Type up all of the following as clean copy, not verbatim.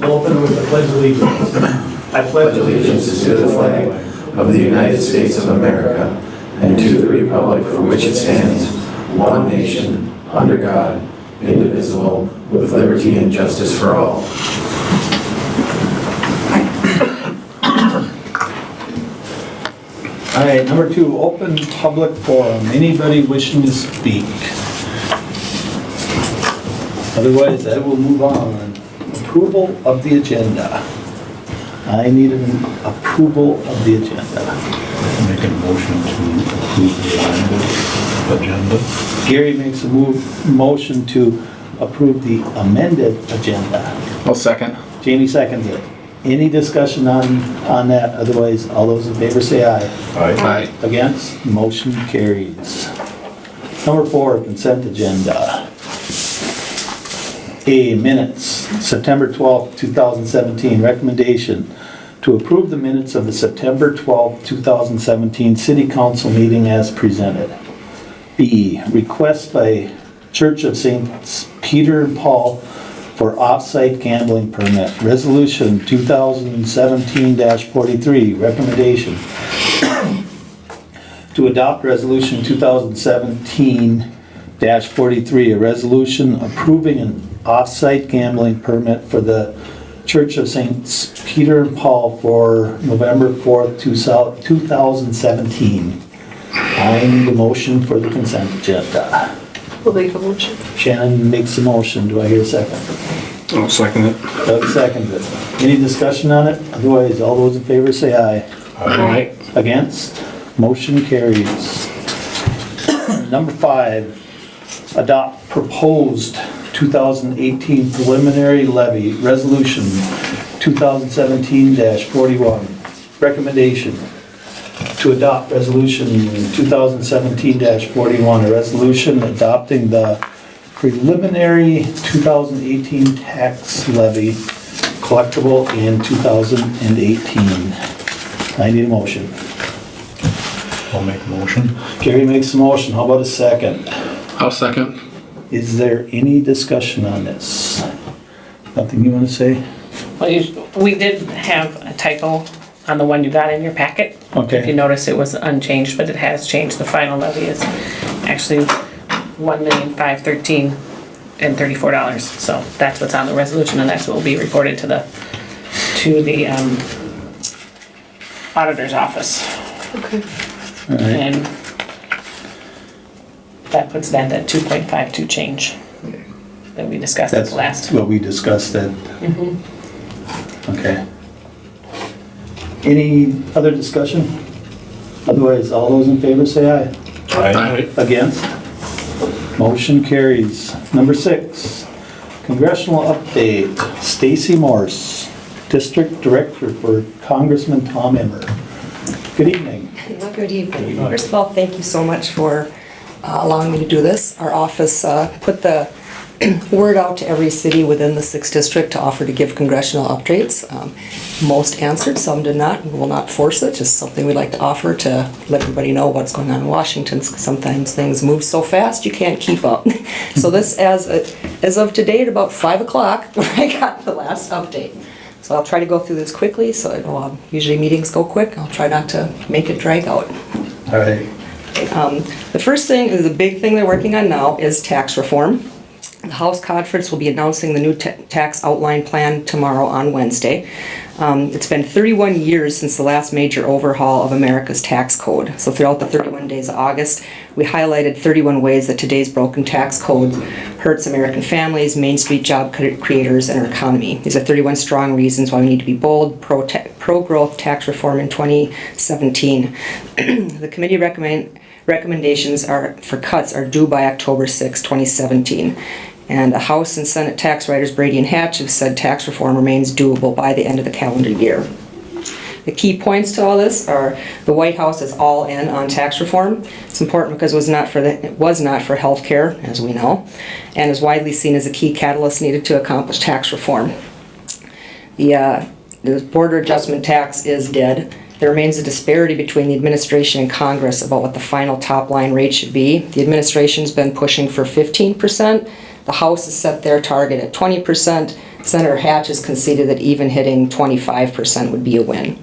We'll open with the Pledge of Allegiance. I pledge allegiance to the flag of the United States of America and to the republic for which it stands, one nation, under God, indivisible, with liberty and justice for all. All right, number 2, open public forum. Anybody wishing to speak? Otherwise, I will move on. Approval of the agenda. I need an approval of the agenda. Make a motion to approve the amended agenda. Gary makes a motion to approve the amended agenda. I'll second. Jamie seconds it. Any discussion on that? Otherwise, all those in favor say aye. Aye. Against? Motion carries. Number 4, consent agenda. A, minutes, September 12th, 2017. Recommendation to approve the minutes of the September 12th, 2017 City Council meeting as presented. B, request by Church of St. Peter and Paul for off-site gambling permit. Resolution 2017-43. Recommendation to adopt Resolution 2017-43, a resolution approving an off-site gambling permit for the Church of St. Peter and Paul for November 4th, 2017. I need a motion for the consent agenda. Will make a motion. Shannon makes a motion. Do I hear a second? I'll second it. Doug seconds it. Any discussion on it? Otherwise, all those in favor say aye. Aye. Against? Motion carries. Number 5, adopt proposed 2018 preliminary levy resolution 2017-41. Recommendation to adopt resolution 2017-41, a resolution adopting the preliminary 2018 tax levy collectible in 2018. I need a motion. I'll make a motion. Gary makes a motion. How about a second? I'll second. Is there any discussion on this? Nothing you want to say? Well, we did have a typo on the one you got in your packet. Okay. If you notice, it was unchanged, but it has changed. The final levy is actually $1,513,034. So that's what's on the resolution, and that's what will be reported to the auditor's office. Okay. All right. And that puts that at 2.52 change that we discussed at That's the last. what we discussed then. Okay. Any other discussion? Otherwise, all those in favor say aye. Aye. Against? Motion carries. Number 6, congressional update. Stacy Morse, District Director for Congressman Tom Emmer. Good evening. Well, good evening. First of all, thank you so much for allowing me to do this. Our office put the word out to every city within the 6th district to offer to give congressional updates. Most answered, some did not. We will not force it, just something we'd like to offer to let everybody know what's going on in Washington. Sometimes things move so fast you can't keep up. So this, as of today at about 5 o'clock, I got the last update. So I'll try to go through this quickly, so usually meetings go quick. I'll try not to make it drag out. All right. The first thing is the big thing they're working on now is tax reform. The House Conference will be announcing the new tax outline plan tomorrow on Wednesday. It's been 31 years since the last major overhaul of America's tax code. So throughout the 31 days of August, we highlighted 31 ways that today's broken tax code hurts American families, Main Street job creators, and our economy. These are 31 strong reasons why we need to be bold, pro-growth tax reform in 2017. The committee recommendations for cuts are due by October 6, 2017. And the House and Senate tax writers Brady and Hatch have said tax reform remains doable by the end of the calendar year. The key points to all this are the White House is all in on tax reform. It's important because it was not for health care, as we know, and is widely seen as a key catalyst needed to accomplish tax reform. The border adjustment tax is dead. There remains a disparity between the administration and Congress about what the final top line rate should be. The administration's been pushing for 15%. The House has set their target at 20%. Senator Hatch has conceded that even hitting 25% would be a win.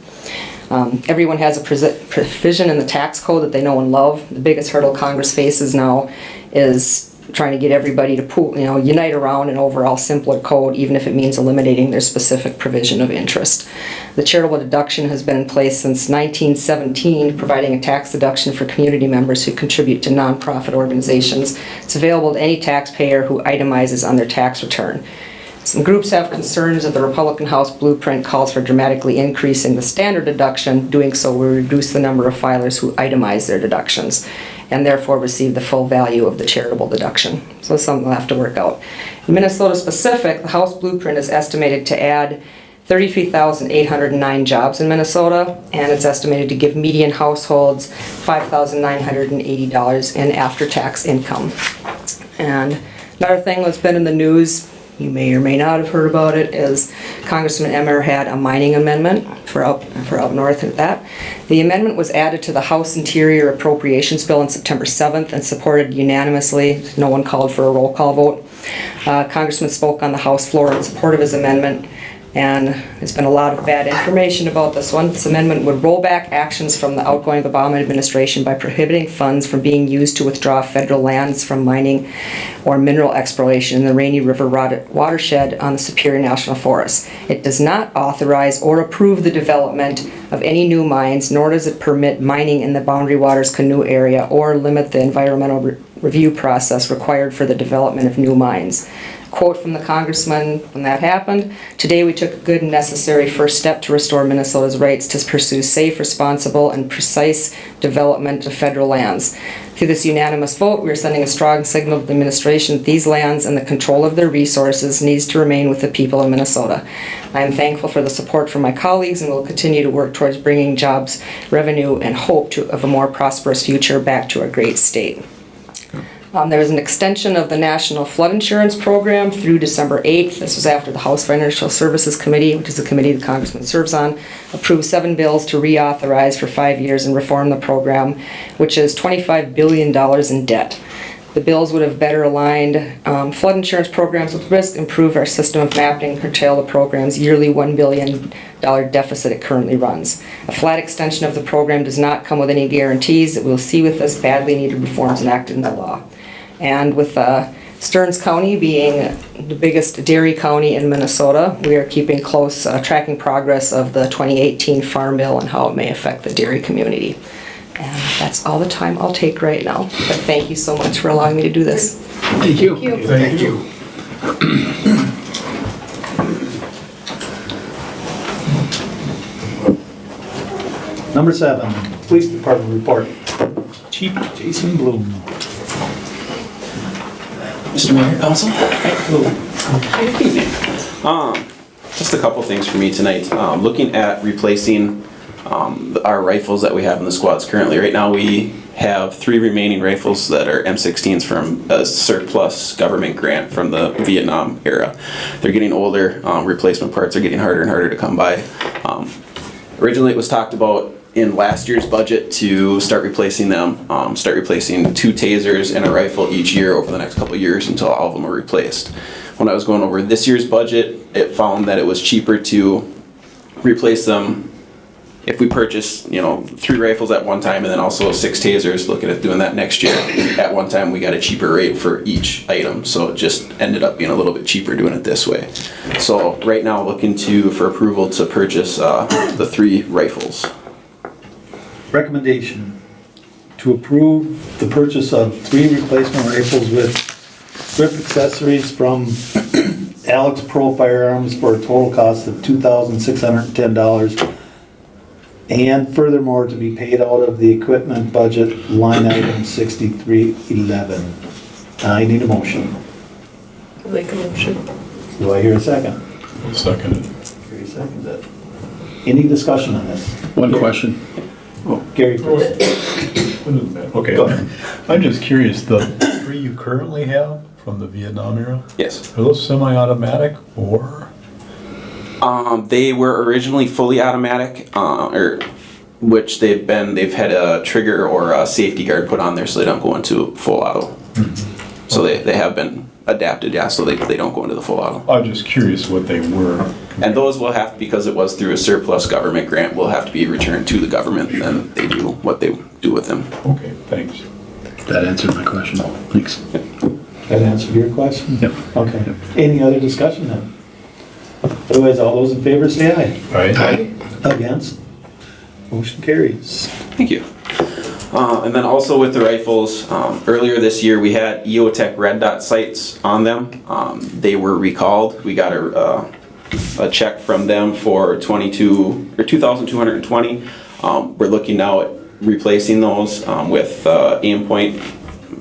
Everyone has a provision in the tax code that they know and love. The biggest hurdle Congress faces now is trying to get everybody to unite around an overall simpler code, even if it means eliminating their specific provision of interest. The charitable deduction has been in place since 1917, providing a tax deduction for community members who contribute to nonprofit organizations. It's available to any taxpayer who itemizes on their tax return. Some groups have concerns that the Republican House blueprint calls for dramatically increasing the standard deduction. Doing so will reduce the number of filers who itemize their deductions and therefore receive the full value of the charitable deduction. So it's something we'll have to work out. In Minnesota specific, the House blueprint is estimated to add 33,809 jobs in Minnesota, and it's estimated to give median households $5,980 in after-tax income. And another thing that's been in the news, you may or may not have heard about it, is Congressman Emmer had a mining amendment for up north of that. The amendment was added to the House Interior Appropriations Bill on September 7th and supported unanimously. No one called for a roll call vote. Congressman spoke on the House floor in support of his amendment, and there's been a lot of bad information about this one. This amendment would roll back actions from the outgoing Obama administration by prohibiting funds from being used to withdraw federal lands from mining or mineral exploration in the Rainy River watershed on the Superior National Forest. It does not authorize or approve the development of any new mines, nor does it permit mining in the Boundary Waters Canoe area or limit the environmental review process required for the development of new mines. Quote from the congressman when that happened: "Today we took a good and necessary first step to restore Minnesota's rights to pursue safe, responsible, and precise development of federal lands. Through this unanimous vote, we are sending a strong signal to the administration that these lands and the control of their resources needs to remain with the people of Minnesota. I am thankful for the support from my colleagues and will continue to work towards bringing jobs, revenue, and hope of a more prosperous future back to our great state." There was an extension of the National Flood Insurance Program through December 8th. This was after the House Financial Services Committee, which is the committee the Congressman serves on, approved 7 bills to reauthorize for 5 years and reform the program, which is $25 billion in debt. The bills would have better aligned flood insurance programs with risk, improve our system of mapping, and curtail the program's yearly $1 billion deficit it currently runs. A flat extension of the program does not come with any guarantees that we'll see with this badly needed reforms enacted into law. And with Stearns County being the biggest dairy county in Minnesota, we are keeping close, tracking progress of the 2018 Farm Bill and how it may affect the dairy community. And that's all the time I'll take right now. But thank you so much for allowing me to do this. Thank you. Thank you. Number 7, Police Department report. Chief Jason Bloom. Mr. Mayor, Council. Just a couple things for me tonight. Looking at replacing our rifles that we have in the squads currently. Right now we have 3 remaining rifles that are M16s from a surplus government grant from the Vietnam era. They're getting older. Replacement parts are getting harder and harder to come by. Originally it was talked about in last year's budget to start replacing them, start replacing 2 tasers and a rifle each year over the next couple of years until all of them are replaced. When I was going over this year's budget, it found that it was cheaper to replace them if we purchase, 3 rifles at one time and then also 6 tasers, looking at doing that next year. At one time we got a cheaper rate for each item, so it just ended up being a little bit cheaper doing it this way. So right now looking for approval to purchase the 3 rifles. Recommendation to approve the purchase of 3 replacement rifles with grip accessories from Alex Pro Firearms for a total cost of $2,610, and furthermore to be paid out of the equipment budget line item 6311. I need a motion. Make a motion. Do I hear a second? Second it. Gary seconds it. Any discussion on this? One question. Gary first. Okay, Go ahead. I'm just curious, the 3 you currently have from the Vietnam era, Yes. are those semi-automatic or? They were originally fully automatic, which they've had a trigger or a safety guard put on there so they don't go into full auto. So they have been adapted, yeah, so they don't go into the full auto. I was just curious what they were. And those will have, because it was through a surplus government grant, will have to be returned to the government, and then they do what they do with them. Okay, thanks. That answered my question. Thanks. That answered your question? Yep. Okay. Any other discussion then? Otherwise, all those in favor say aye. Aye. Against? Motion carries. Thank you. And then also with the rifles, earlier this year we had EOTech red dot sights on them. They were recalled. We got a check from them for 2,220. We're looking now at replacing those with aim point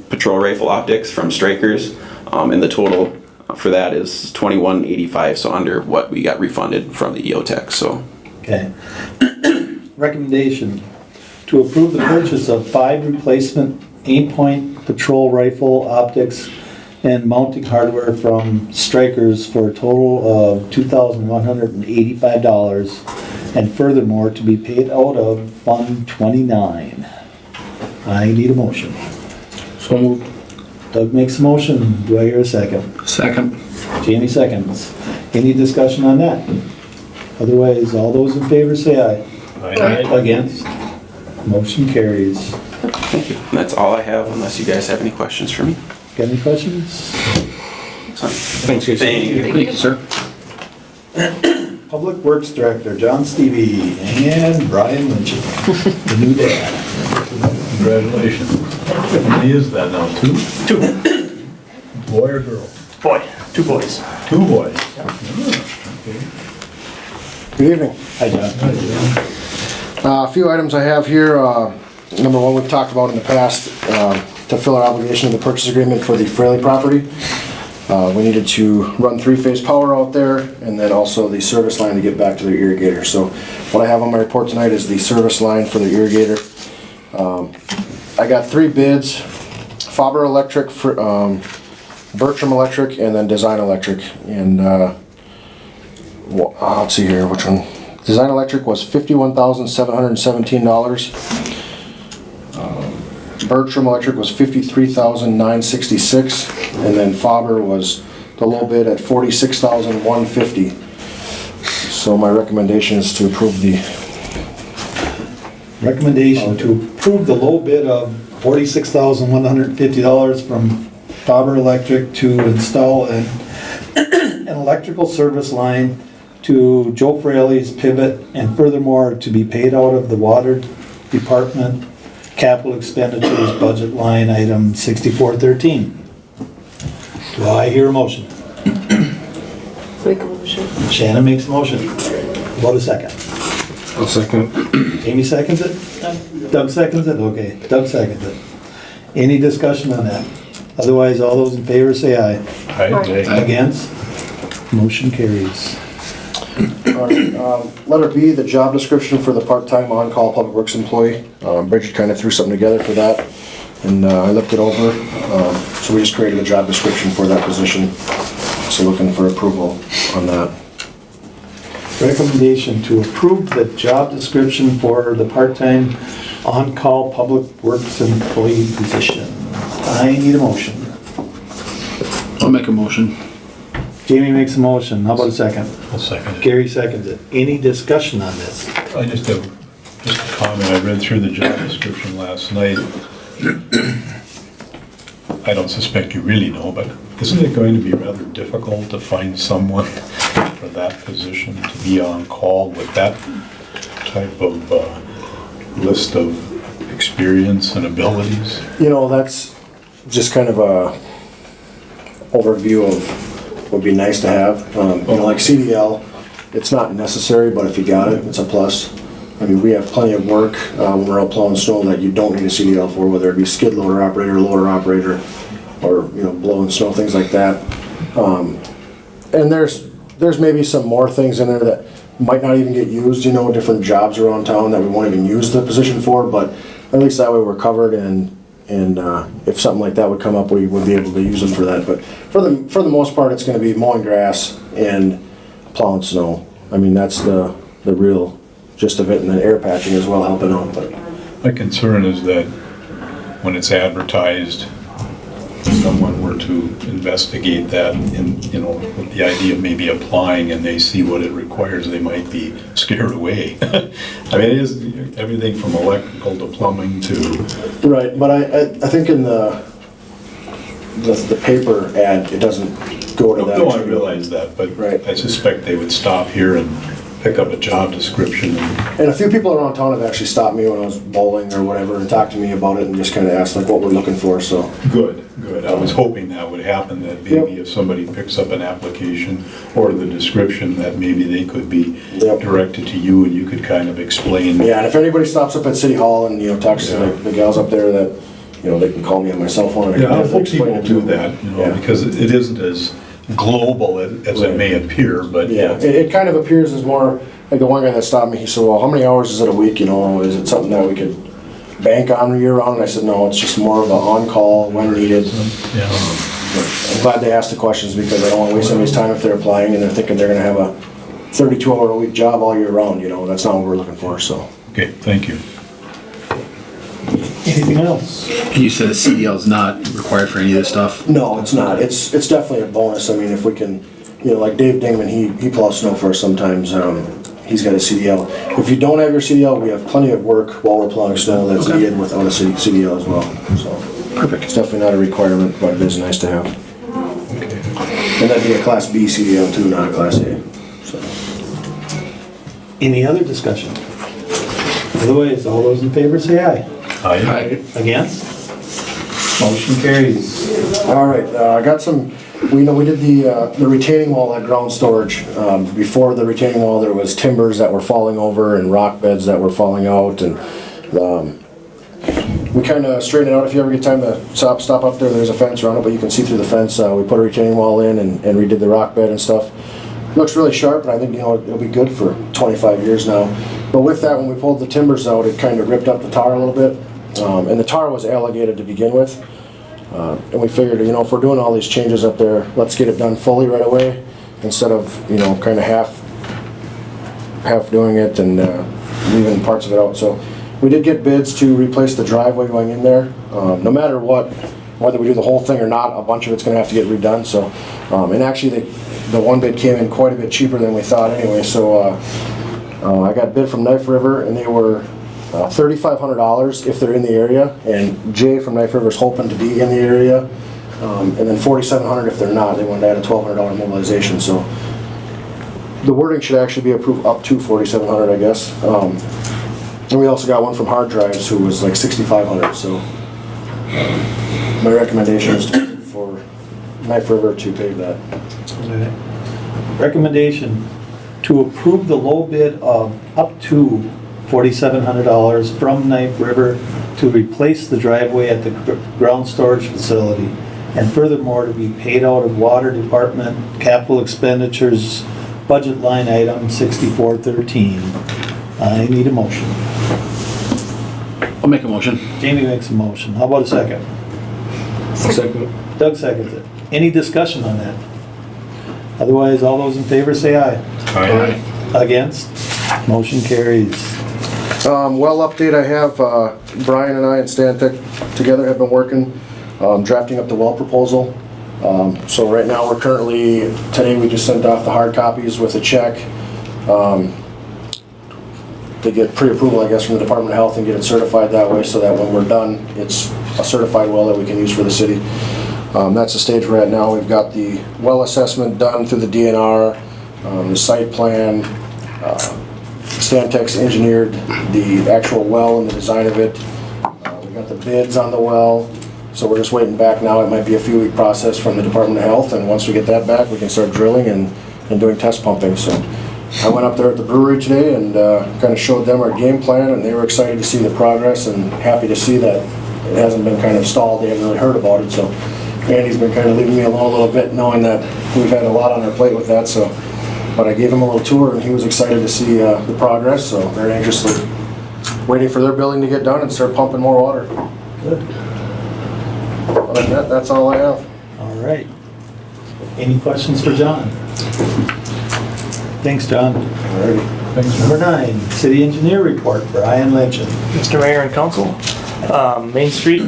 patrol rifle optics from Strikers, and the total for that is $21.85, so under what we got refunded from the EOTech. So Okay. Recommendation to approve the purchase of 5 replacement aim-point patrol rifle optics and mounting hardware from Strikers for a total of $2,185, and furthermore to be paid out of Fund 29. I need a motion. So moved. Doug makes a motion. Do I hear a second? Second. Jamie seconds. Any discussion on that? Otherwise, all those in favor say aye. Aye. Against? Motion carries. thank you. And that's all I have, unless you guys have any questions for me. Got any questions? Thanks, Jason. Thank you. Thank you, sir. Public Works Director, John Stevie, and Brian Lynch, the new dad. Congratulations. How many is that now, 2? 2. Boy or girl? Boy, 2 boys. 2 boys. Good evening. Hi, John. A few items I have here. Number one, we've talked about in the past, to fill our obligation of the purchase agreement for the Fraley property. We needed to run 3-phase power out there, and then also the service line to get back to their irrigator. So what I have on my report tonight is the service line for the irrigator. I got 3 bids: Faber Electric, Bertram Electric, and then Design Electric. And well, let's see here, which one? Design Electric was $51,717. Bertram Electric was $53,966, and then Faber was the low bid at $46,150. So my recommendation is to approve the. Recommendation to approve the low bid of $46,150 from Faber Electric to install an electrical service line to Joe Fraley's pivot, and furthermore to be paid out of the water department capital expenditures budget line item 6413. Do I hear a motion? Make a motion. Shannon makes a motion. About a second. I'll second. Jamie seconds it? Doug seconds it? Okay, Doug seconds it. Any discussion on that? Otherwise, all those in favor say aye. Aye. Against? Motion carries. All right, letter B, the job description for the part-time on-call public works employee. Bridget kind of threw something together for that, and I looked it over. So we just created a job description for that position. So looking for approval on that. Recommendation to approve the job description for the part-time on-call public works employee position. I need a motion. I'll make a motion. Jamie makes a motion. How about a second? I'll second it. Gary seconds it. Any discussion on this? I just have a comment. I read through the job description last night. I don't suspect you really know, but isn't it going to be rather difficult to find someone for that position to be on call with that type of list of experience and abilities? You know, that's just kind of a overview of what would be nice to have. You know, like CDL, it's not necessary, but if you got it, it's a plus. I mean, we have plenty of work when we're out plowing snow that you don't need a CDL for, whether it be skid loader operator, loader operator, or, you know, blowing snow, things like that. And there's maybe some more things in there that might not even get used, you know, different jobs around town that we won't even use the position for, but at least that way we're covered, and if something like that would come up, we would be able to use them for that. But for the most part, it's gonna be mowing grass and plowing snow. I mean, that's the real gist of it, and then air patching as well, helping out. But My concern is that when it's advertised, someone were to investigate that and, you know, with the idea of maybe applying and they see what it requires, they might be scared away. I mean, it is everything from electrical to plumbing to, Right, but I think in the paper ad, it doesn't go to that. no, I realize that, but Right. I suspect they would stop here and pick up a job description and And a few people around town have actually stopped me when I was bowling or whatever and talked to me about it and just kind of asked like what we're looking for, so. Good, good. I was hoping that would happen, that maybe if somebody picks up an application or the description, that maybe they could be Yep. directed to you and you could kind of explain. Yeah, and if anybody stops up at City Hall and, you know, talks to Yeah. the gals up there that, you know, they can call me on my cell phone. and I Yeah, can I definitely hope people explain it to do them. that, you know, Yeah. because it isn't as global as it may appear, but Yeah, it kind of appears as more, like the one guy that stopped me, he said, well, how many hours is it a week, you know, is it something that we could bank on year round? And I said, no, it's just more of a on-call when needed. yeah. I'm glad they asked the questions because I don't want to waste anybody's time if they're applying and they're thinking they're gonna have a 32-hour-a-week job all year round, you know, that's not what we're looking for, so. Okay, thank you. Anything else? You said a CDL is not required for any of this stuff? No, it's not, it's definitely a bonus, I mean, if we can, you know, like Dave Dingman, he plows snow for us sometimes, he's got a CDL. If you don't have your CDL, we have plenty of work while we're plowing snow that's Okay. needed without a CDL as well, so. Perfect. It's definitely not a requirement, but it is nice to have. And that'd be a Class B CDL too, not a Class A, so. Any other discussion? Otherwise, all those in favor say aye. Aye. Against? Motion carries. All right, I got some, we did the retaining wall at ground storage. Before the retaining wall, there was timbers that were falling over and rock beds that were falling out, and we kind of straightened it out. If you ever get time to stop up there, there's a fence around it, but you can see through the fence. We put a retaining wall in and redid the rock bed and stuff. Looks really sharp, and I think, you know, it'll be good for 25 years now. But with that, when we pulled the timbers out, it kind of ripped up the tar a little bit. And the tar was alligated to begin with. And we figured, you know, if we're doing all these changes up there, let's get it done fully right away instead of, you know, kind of half doing it and leaving parts of it out. So we did get bids to replace the driveway going in there. No matter what, whether we do the whole thing or not, a bunch of it's going to have to get redone. So, and actually the one bid came in quite a bit cheaper than we thought anyway. So I got a bid from Knife River and they were $3,500 if they're in the area, and Jay from Knife River is hoping to be in the area, and then $4,700 if they're not. They wanted to add a $1,200 mobilization, so the wording should actually be approved up to $4,700, I guess. And we also got one from Hard Drives who was like $6,500. So my recommendation is for Knife River to pave that. Recommendation to approve the low bid of up to $4,700 from Knife River to replace the driveway at the ground storage facility, and furthermore to be paid out of Water Department capital expenditures budget line item 6413. I need a motion. I'll make a motion. Jamie makes a motion. How about a second? Second. Doug seconds it. Any discussion on that? Otherwise, all those in favor say aye. Aye. Against? Motion carries. Well update, I have, Brian and I and Stan together have been working, drafting up the well proposal. So right now, we're currently, today we just sent off the hard copies with a check. To get pre-approval, I guess, from the Department of Health and get it certified that way so that when we're done, it's a certified well that we can use for the city. That's the stage we're at now. We've got the well assessment done through the DNR, the site plan, Stantec's engineered the actual well and the design of it. We got the bids on the well, so we're just waiting back now. It might be a few week process from the Department of Health, and once we get that back, we can start drilling and doing test pumping. So I went up there at the brewery today and kind of showed them our game plan, and they were excited to see the progress and happy to see that it hasn't been kind of stalled. They haven't really heard about it, so Andy's been kind of leaving me alone a little bit, knowing that we've had a lot on our plate with that. So, but I gave him a little tour, and he was excited to see the progress. So they're anxiously waiting for their building to get done and start pumping more water. Good. Other than that, that's all I have. All right. Any questions for John? Thanks, John. Alrighty. Thanks. Number 9, City Engineer Report, Brian Lynchen. Mr. Mayor and Council, Main Street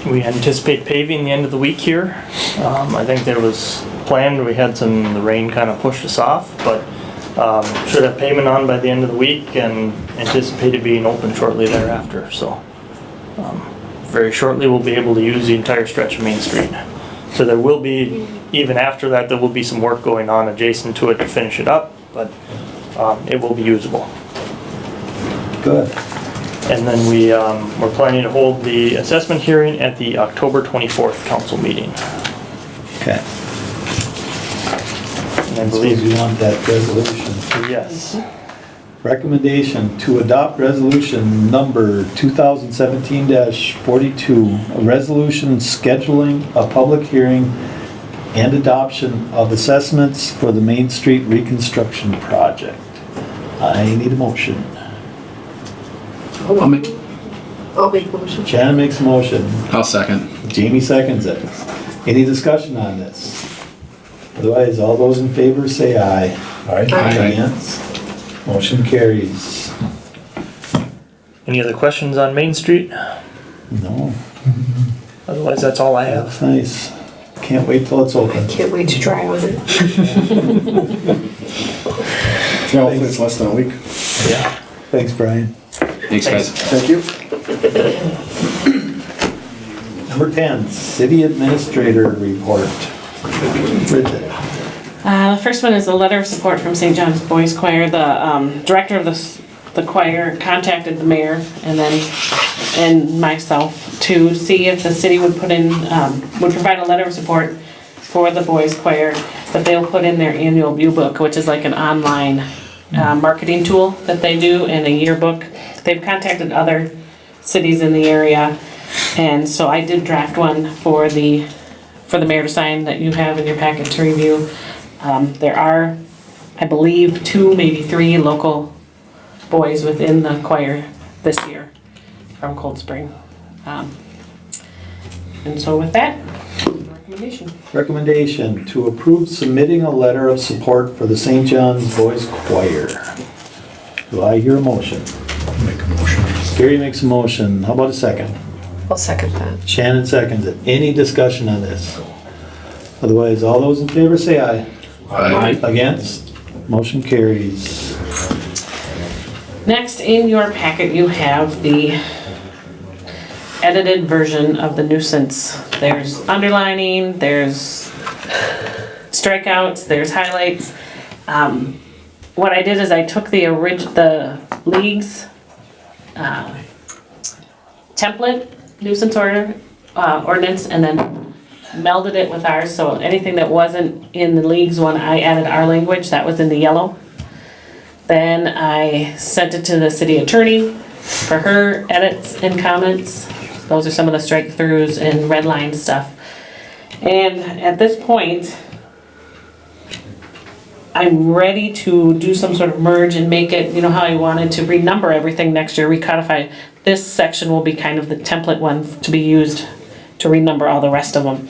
We anticipate paving the end of the week here. I think there was planned, we had the rain kind of pushed us off, but should have pavement on by the end of the week and anticipated being open shortly thereafter, so. Very shortly, we'll be able to use the entire stretch of Main Street. So there will be, even after that, there will be some work going on adjacent to it to finish it up, but it will be usable. Good. And then we're planning to hold the assessment hearing at the October 24th council meeting. Okay. And I I believe believe, you want that resolution. yes, Recommendation to adopt resolution number 2017-42, a resolution scheduling a public hearing and adoption of assessments for the Main Street reconstruction project. I need a motion. I'll make a motion. Shannon makes a motion. I'll second. Jamie seconds it. Any discussion on this? Otherwise, all those in favor say aye. Aye. Aye. Against? Motion carries. any other questions on Main Street? No, Otherwise, that's all I have. that's nice. Can't wait till it's open. Can't wait to try on it. Yeah, hopefully it's less than a week. Yeah. Thanks, Brian. Thanks, guys. Thank you. Number 10, City Administrator Report. Bridget. The first one is a letter of support from St. John's Boys Choir. The director of the choir contacted the mayor and myself to see if the city would would provide a letter of support for the boys choir that they'll put in their annual view book, which is like an online marketing tool that they do, and a yearbook. They've contacted other cities in the area, and so I did draft one for the mayor to sign that you have in your packet to review. There are, I believe, 2, maybe 3 local boys within the choir this year from Cold Spring. And so with that, recommendation. Recommendation to approve submitting a letter of support for the St. John's Boys Choir. Do I hear a motion? Make a motion. Gary makes a motion. How about a second? I'll second that. Shannon seconds it. Any discussion on this? Otherwise, all those in favor say aye. Aye. Against? Motion carries. Next, in your packet, you have the edited version of the nuisance. There's underlining, there's strikeouts, there's highlights. What I did is I took the league's template nuisance ordinance and then melded it with ours, so anything that wasn't in the league's one, I added our language, that was in the yellow. Then I sent it to the city attorney for her edits and comments. Those are some of the strike throughs and red line stuff. And at this point, I'm ready to do some sort of merge and make it, you know how I wanted to renumber everything next year, recodify. This section will be kind of the template one to be used to renumber all the rest of them.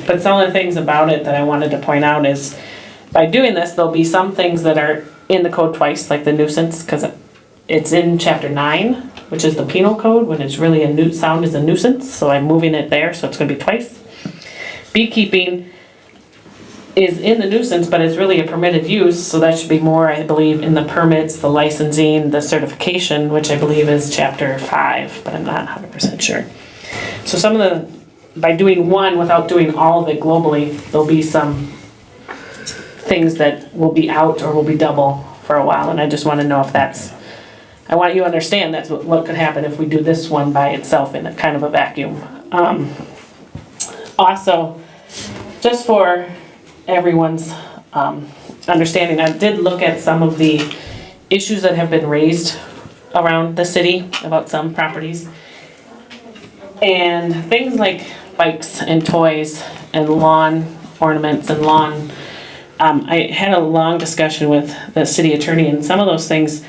But some of the things about it that I wanted to point out is, by doing this, there'll be some things that are in the code twice, like the nuisance, because it's in chapter 9, which is the penal code, when it's really sound is a nuisance, so I'm moving it there, so it's gonna be twice. Beekeeping is in the nuisance, but it's really a permitted use, so that should be more, I believe, in the permits, the licensing, the certification, which I believe is chapter 5, but I'm not 100% sure. So by doing one without doing all of it globally, there'll be some things that will be out or will be double for a while, and I just want to know if I want you to understand that's what could happen if we do this one by itself in a kind of a vacuum. Also, just for everyone's understanding, I did look at some of the issues that have been raised around the city about some properties. And things like bikes and toys and lawn ornaments and lawn. I had a long discussion with the city attorney, and some of those things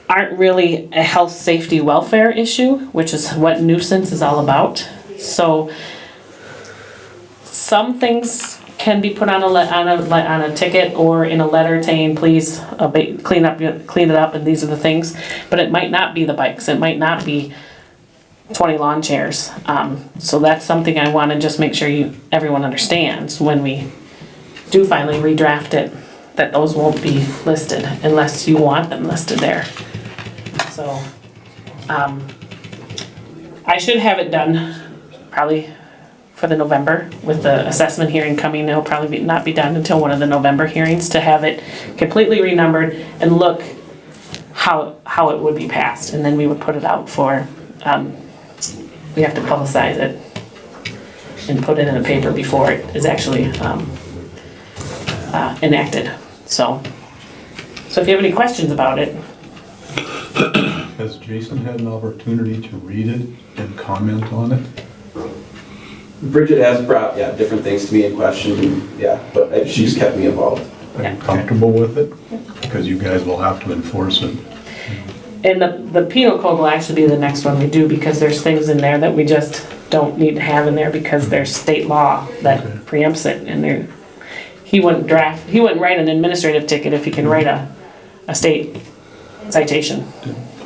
aren't really a health, safety, welfare issue, which is what nuisance is all about. So some things can be put on a ticket or in a letter saying, please clean it up, and these are the things. But it might not be the bikes. It might not be 20 lawn chairs. So that's something I wanna just make sure everyone understands when we do finally redraft it, that those won't be listed unless you want them listed there. So, I should have it done probably for the November with the assessment hearing coming. It'll probably not be done until one of the November hearings to have it completely renumbered and look how it would be passed. And then we would put it out for, we have to publicize it and put it in the paper before it is actually enacted. So if you have any questions about it, Has Jason had an opportunity to read it and comment on it? Bridget has brought, different things to me in question, but she's kept me involved. Are you comfortable with it? Because you guys will have to enforce it. and the penal code will actually be the next one we do, because there's things in there that we just don't need to have in there because there's state law that preempts it, and he wouldn't write an administrative ticket if he can write a state citation.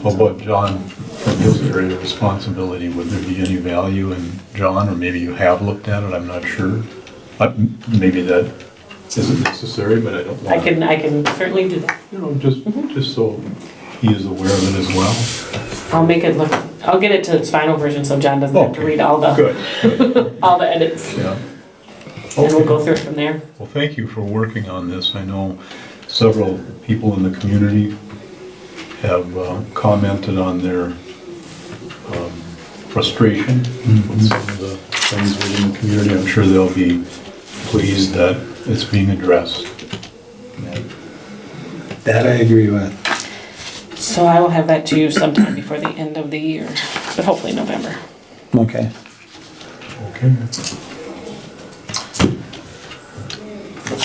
How about John, from his area of responsibility, would there be any value in John, or maybe you have looked at it, I'm not sure. Maybe that isn't necessary, but I don't want to. I can certainly do that. You know, just so he is aware of it as well. I'll get it to its final version so John doesn't have to read all the, Good. all the edits. Yeah. And we'll go through it from there. Well, thank you for working on this. I know several people in the community have commented on their frustration with some of the things within the community. I'm sure they'll be pleased that it's being addressed. That I agree with. So I will have that to you sometime before the end of the year, but hopefully November. Okay. Okay.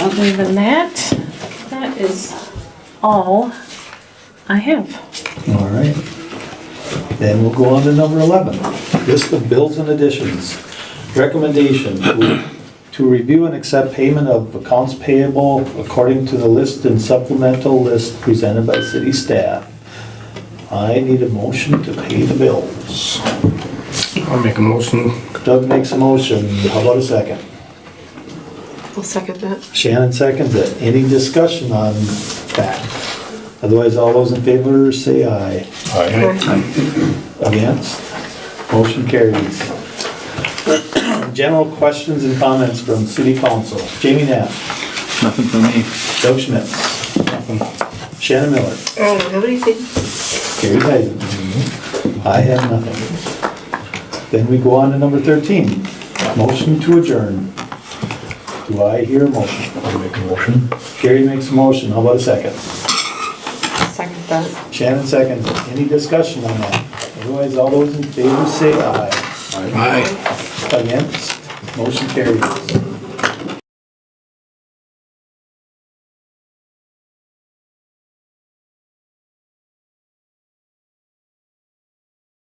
Other than that, that is all I have. All right. Then we'll go on to number 11. List of bills and additions. Recommendation to review and accept payment of accounts payable according to the list and supplemental list presented by city staff. I need a motion to pay the bills. I'll make a motion. Doug makes a motion. How about a second? I'll second that. Shannon seconds it. Any discussion on that? Otherwise, all those in favor say aye. Against? Motion carries. General questions and comments from city council. Jamie Knapp. Nothing for me. Doug Schmidt. Shannon Miller. I don't have anything. Gary Heiden. I have nothing. Then we go on to number 13. Motion to adjourn. Do I hear a motion? I'll make a motion. Gary makes a motion. How about a second? Second that. Shannon seconds. Any discussion on that? Otherwise, all those in favor say aye. Aye. Against? Motion carries.